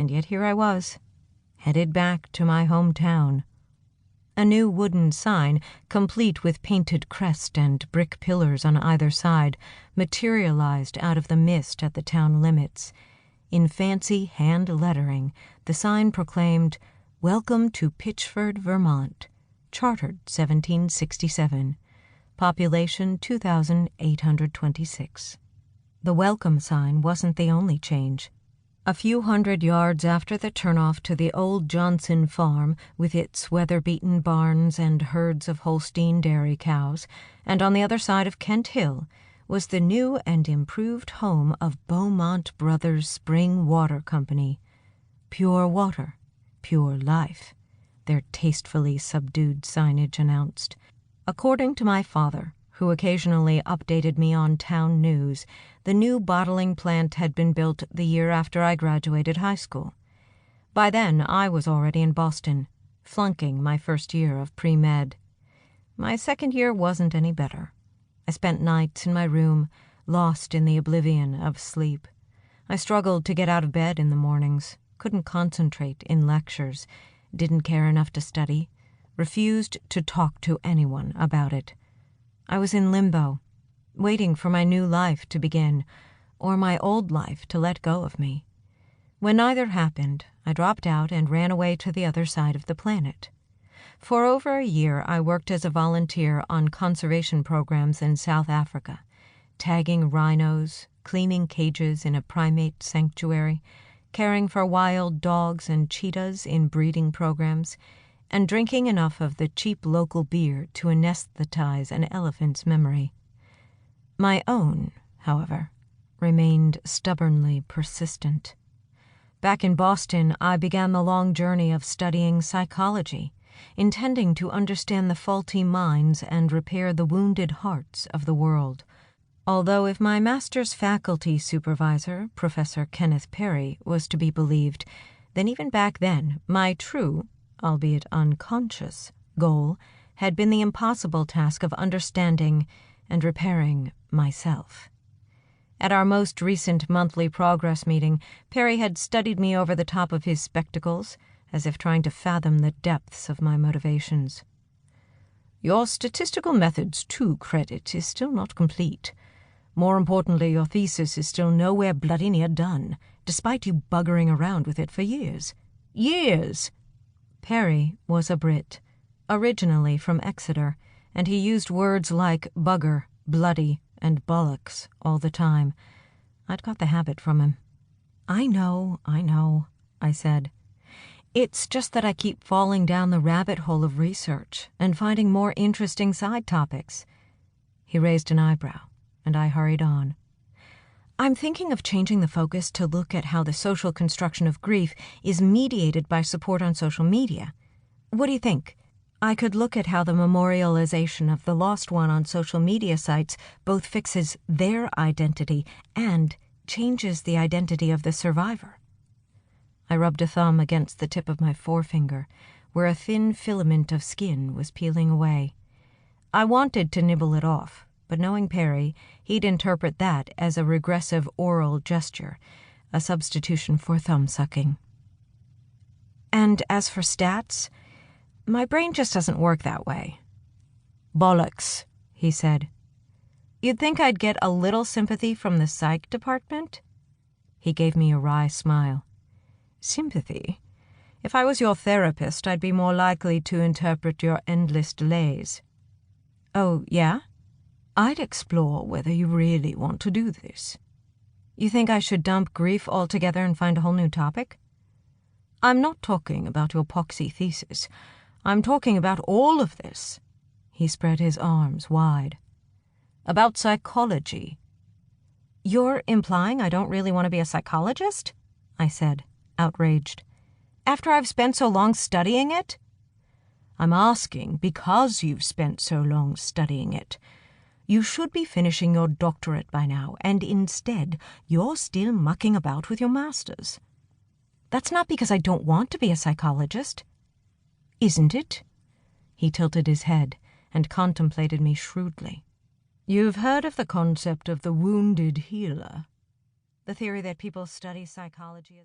And yet here I was, headed back to my hometown. A new wooden sign, complete with painted crest and brick pillars on either side, materialized out of the mist at the town limits. In fancy hand lettering, the sign proclaimed, "Welcome to Pitchford, Vermont. Chartered 1767. Population 2,826. The welcome sign wasn't the only change. A few hundred yards after the turnoff to the old Johnson farm, with its weather-beaten barns and herds of Holstein dairy cows, and on the other side of Kent Hill, was the new and improved home of Beaumont Brothers Spring Water Company. Pure water, pure life, their tastefully subdued signage announced. According to my father, who occasionally updated me on town news, the new bottling plant had been built the year after I graduated high school. By then, I was already in Boston, flunking my first year of pre-med. My second year wasn't any better. I spent nights in my room, lost in the oblivion of sleep. I struggled to get out of bed in the mornings, couldn't concentrate in lectures, didn't care enough to study, refused to talk to anyone about it. I was in limbo, waiting for my new life to begin, or my old life to let go of me. When neither happened, I dropped out and ran away to the other side of the planet. For over a year, I worked as a volunteer on conservation programs in South Africa, tagging rhinos, cleaning cages in a primate sanctuary, caring for wild dogs and cheetahs in breeding programs, and drinking enough of the cheap local beer to anesthetize an elephant's memory. My own, however, remained stubbornly persistent. Back in Boston, I began the long journey of studying psychology, intending to understand the faulty minds and repair the wounded hearts of the world. Although if my master's faculty supervisor, Professor Kenneth Perry, was to be believed, then even back then, my true, albeit unconscious, goal had been the impossible task of understanding and repairing myself. At our most recent monthly progress meeting, Perry had studied me over the top of his spectacles, as if trying to fathom the depths of my motivations. "Your statistical methods, to credit, is still not complete. More importantly, your thesis is still nowhere bloody near done, despite you buggering around with it for years. Years!" Perry was a Brit, originally from Exeter, and he used words like bugger, bloody, and bollocks all the time. I'd got the habit from him. I know, I said. It's just that I keep falling down the rabbit hole of research and finding more interesting side topics." He raised an eyebrow, and I hurried on. "I'm thinking of changing the focus to look at how the social construction of grief is mediated by support on social media. What do you think? I could look at how the memorialization of the lost one on social media sites both fixes their identity and changes the identity of the survivor." I rubbed a thumb against the tip of my forefinger, where a thin filament of skin was peeling away. I wanted to nibble it off, but knowing Perry, he'd interpret that as a regressive oral gesture, a substitution for thumb-sucking. "And as for stats, my brain just doesn't work that way." "Bollocks," he said. "You'd think I'd get a little sympathy from the psych department?" He gave me a wry smile. "Sympathy? If I was your therapist, I'd be more likely to interpret your endless delays." "Oh, yeah? I'd explore whether you really want to do this." "You think I should dump grief altogether and find a whole new topic?" "I'm not talking about your poxy thesis. I'm talking about all of this." He spread his arms wide. "About psychology." "You're implying I don't really want to be a psychologist?" I said, outraged. "After I've spent so long studying it?" "I'm asking because you've spent so long studying it. You should be finishing your doctorate by now, and instead you're still mucking about with your master's." "That's not because I don't want to be a psychologist." "Isn't it?" He tilted his head and contemplated me shrewdly. "You've heard of the concept of the wounded healer? The theory that people study psychology as